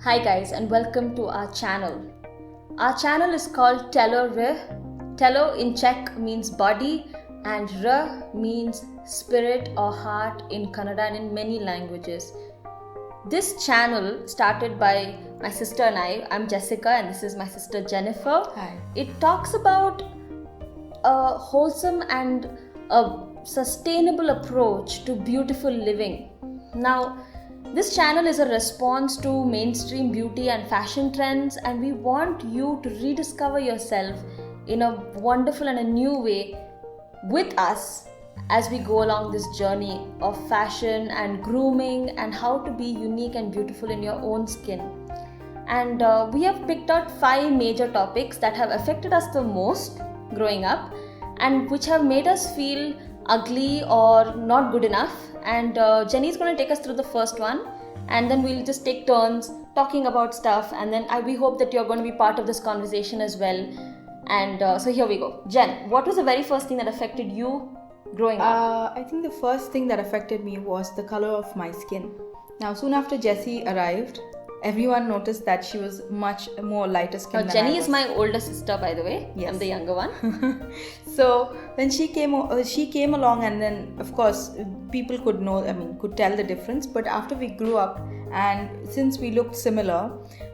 Hi guys and welcome to our channel. Our channel is called Telo Re. Telo in Czech means body and Re means spirit or heart in Kannada and in many languages. This channel started by my sister and I. I'm Jessica and this is my sister Jennifer. Hi. It talks about a wholesome and a sustainable approach to beautiful living. Now, this channel is a response to mainstream beauty and fashion trends, and we want you to rediscover yourself in a wonderful and a new way with us as we go along this journey of fashion and grooming and how to be unique and beautiful in your own skin. And we have picked out 5 major topics that have affected us the most growing up and which have made us feel ugly or not good enough. And Jenny is going to take us through the first one, and then we'll just take turns talking about stuff, and then we hope that you're going to be part of this conversation as well. And so here we go. Jen, what was the very first thing that affected you growing up? I think the first thing that affected me was the color of my skin. Now, soon after Jessie arrived, everyone noticed that she was much more lighter skin than Jenny I was. is my older sister, by the way. Yes. I'm the younger one. So when she came along, and then of course people could tell the difference. But after we grew up, and since we looked similar,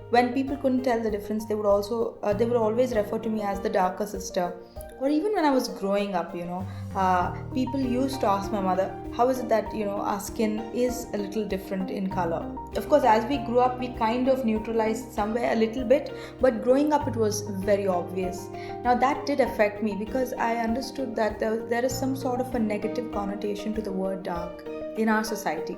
when people couldn't tell the difference, they would always refer to me as the darker sister. Or even when I was growing up, people used to ask my mother, how is it that, our skin is a little different in color? Of course, as we grew up, we kind of neutralized somewhere a little bit, but growing up, it was very obvious. Now, that did affect me because I understood that there is some sort of a negative connotation to the word dark in our society.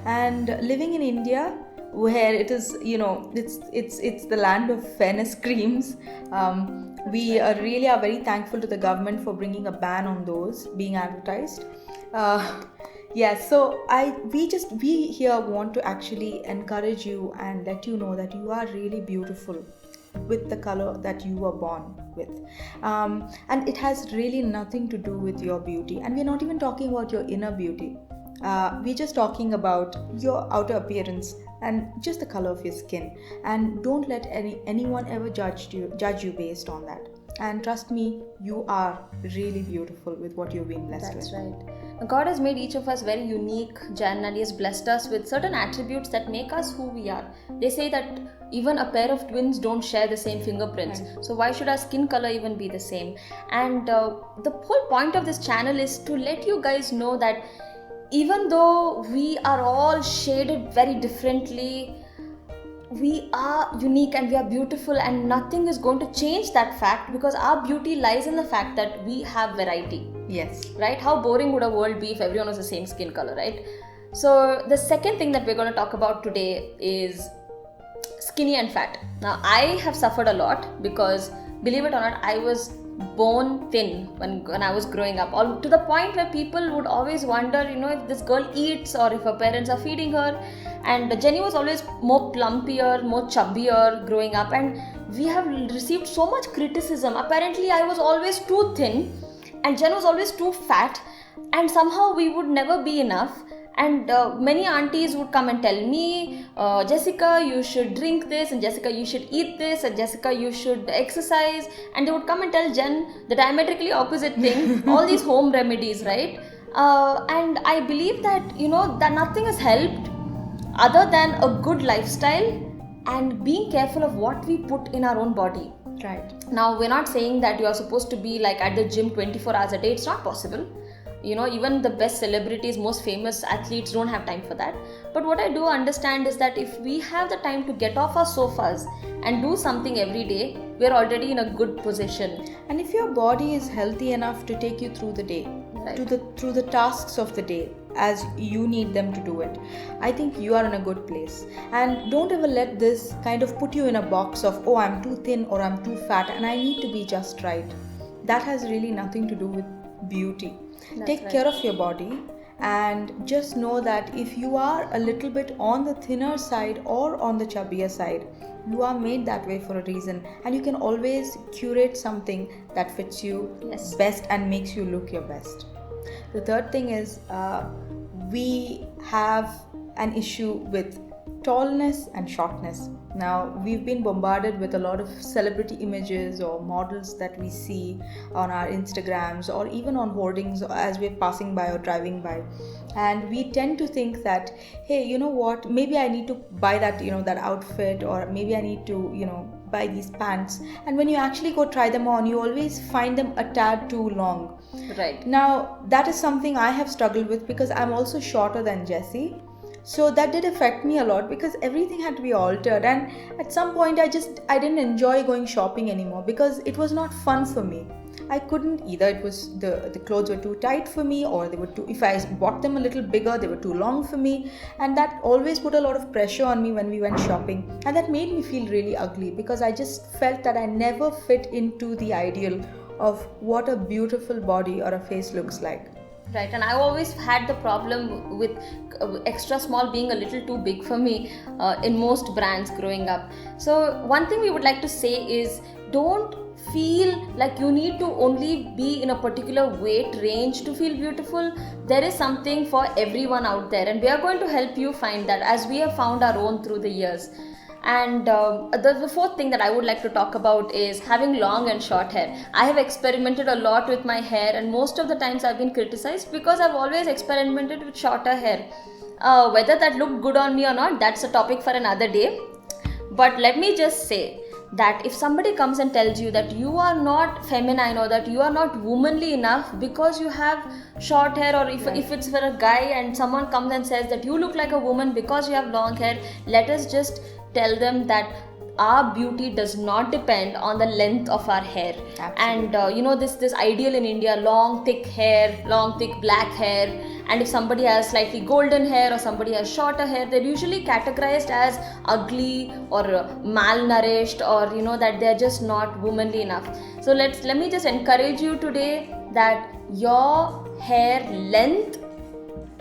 And living in India, where it is, it's the land of fairness creams. We really are very thankful to the government for bringing a ban on those being advertised. So we here want to actually encourage you and let you know that you are really beautiful with the color that you were born with, and it has really nothing to do with your beauty. And we're not even talking about your inner beauty. We're just talking about your outer appearance and just the color of your skin. And don't let anyone ever judge you based on that. And trust me, you are really beautiful with what you've been blessed with. That's right. Now, God has made each of us very unique, Jen, and He has blessed us with certain attributes that make us who we are. They say that even a pair of twins don't share the same fingerprints. Right. So why should our skin color even be the same? And the whole point of this channel is to let you guys know that even though we are all shaded very differently, we are unique and we are beautiful, and nothing is going to change that fact, because our beauty lies in the fact that we have variety. Yes. Right? How boring would a world be if everyone was the same skin color, right? So the second thing that we're going to talk about today is skinny and fat. Now, I have suffered a lot because, believe it or not, I was bone thin when I was growing up, all to the point where people would always wonder, if this girl eats or if her parents are feeding her. And Jenny was always more plumpier, more chubbier growing up, and we have received so much criticism. Apparently, I was always too thin and Jen was always too fat, and somehow we would never be enough. And many aunties would come and tell me, Jessica, you should drink this, and Jessica, you should eat this, and Jessica, you should exercise. And they would come and tell Jen the diametrically opposite thing, all these home remedies, right? And I believe that, that nothing has helped other than a good lifestyle and being careful of what we put in our own body. Right. Now, we're not saying that you are supposed to be like at the gym 24 hours a day. It's not possible. Even the best celebrities, most famous athletes don't have time for that. But what I do understand is that if we have the time to get off our sofas and do something every day, we're already in a good position. And if your body is healthy enough to take you through the day, Right. through the tasks of the day as you need them to do it, I think you are in a good place. And don't ever let this kind of put you in a box of, oh, I'm too thin or I'm too fat and I need to be just right. That has really nothing to do with beauty. Take right. care of your body, and just know that if you are a little bit on the thinner side or on the chubbier side, you are made that way for a reason, and you can always curate something that fits you Yes. best and makes you look your best. The third thing is we have an issue with tallness and shortness. Now, we've been bombarded with a lot of celebrity images or models that we see on our Instagrams or even on hoardings as we're passing by or driving by. And we tend to think that, hey, you know what, maybe I need to buy that, that outfit, or maybe I need to, buy these pants. And when you actually go try them on, you always find them a tad too long. Right. Now, that is something I have struggled with because I'm also shorter than Jessie. So that did affect me a lot because everything had to be altered, and at some point I didn't enjoy going shopping anymore because it was not fun for me. I couldn't either. It was the clothes were too tight for me, or they were too, if I bought them a little bigger, they were too long for me, and that always put a lot of pressure on me when we went shopping, and that made me feel really ugly because I just felt that I never fit into the ideal of what a beautiful body or a face looks like. Right, and I always had the problem with extra small being a little too big for me in most brands growing up. So one thing we would like to say is, don't feel like you need to only be in a particular weight range to feel beautiful. There is something for everyone out there, and we are going to help you find that as we have found our own through the years. And the fourth thing that I would like to talk about is having long and short hair. I have experimented a lot with my hair, and most of the times I've been criticized because I've always experimented with shorter hair. Whether that looked good on me or not, that's a topic for another day. But let me just say that if somebody comes and tells you that you are not feminine or that you are not womanly enough because you have short hair, or if it's for a guy and someone comes and says that you look like a woman because you have long hair, let us just tell them that our beauty does not depend on the length of our hair. Absolutely. And this ideal in India, long thick hair, long thick black hair, and if somebody has slightly golden hair or somebody has shorter hair, they're usually categorized as ugly or malnourished, or that they're just not womanly enough. So let me just encourage you today that your hair length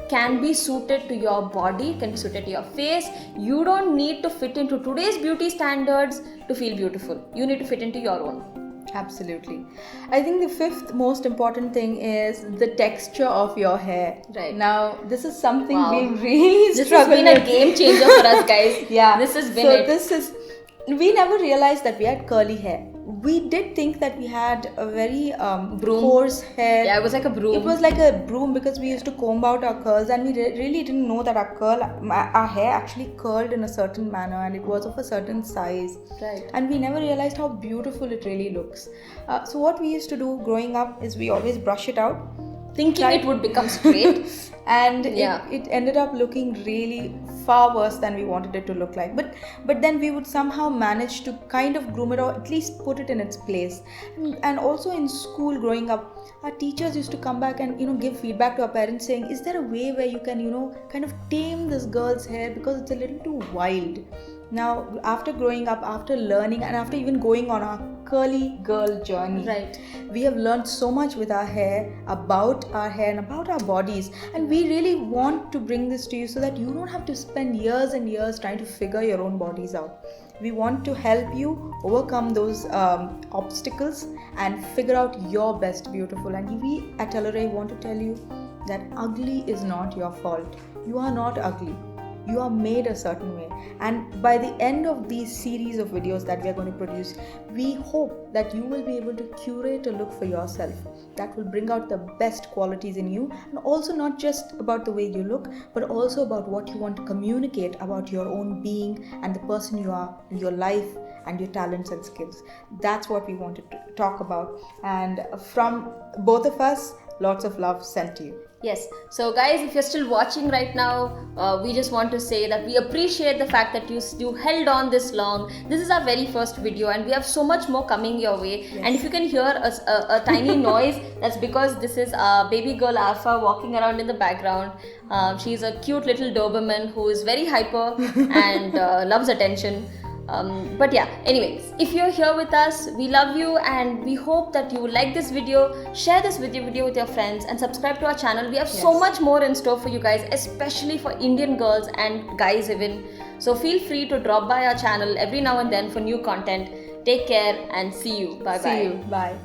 can be suited to your body, can be suited to your face. You don't need to fit into today's beauty standards to feel beautiful. You need to fit into your own. Absolutely. I think the fifth most important thing is the texture of your hair. Right. Now, this is something we really This has struggle been with. a game changer for us, guys. Yeah. This has been We never realized that we had curly hair. We did think that we had a very coarse hair. Yeah, it was like a broom. It was like a broom because we used to comb out our curls, and we really didn't know that our hair actually curled in a certain manner, and it was of a certain size. Right. And we never realized how beautiful it really looks. So what we used to do growing up is we always brush it out, thinking it would become straight. and Yeah. it ended up looking really far worse than we wanted it to look like, but then we would somehow manage to kind of groom it or at least put it in its place. And also in school growing up, our teachers used to come back and give feedback to our parents saying, is there a way where you can kind of tame this girl's hair because it's a little too wild. Now, after growing up, after learning, and after even going on our curly girl journey, Right. we have learned so much with our hair, about our hair and about our bodies, and we really want to bring this to you so that you don't have to spend years and years trying to figure your own bodies out. We want to help you overcome those obstacles and figure out your best beautiful. And we at Teleray want to tell you that ugly is not your fault. You are not ugly. You are made a certain way, and by the end of these series of videos that we are going to produce, we hope that you will be able to curate a look for yourself that will bring out the best qualities in you, and also not just about the way you look, but also about what you want to communicate about your own being and the person you are, your life and your talents and skills. That's what we wanted to talk about, and from both of us, lots of love sent to you. Yes. So guys, if you're still watching right now, we just want to say that we appreciate the fact that you held on this long. This is our very first video, and we have so much more coming your way. Yes. And if you can hear a tiny noise, that's because this is baby girl Alpha walking around in the background. She's a cute little Doberman who is very hyper and loves attention. But yeah, anyways, if you're here with us, we love you, and we hope that you will like this video. Share this video with your friends, and subscribe to our channel. We have so much more in store for you guys, especially for Indian girls and guys even. So feel free to drop by our channel every now and then for new content. Take care and see you. Bye bye. See you. Bye.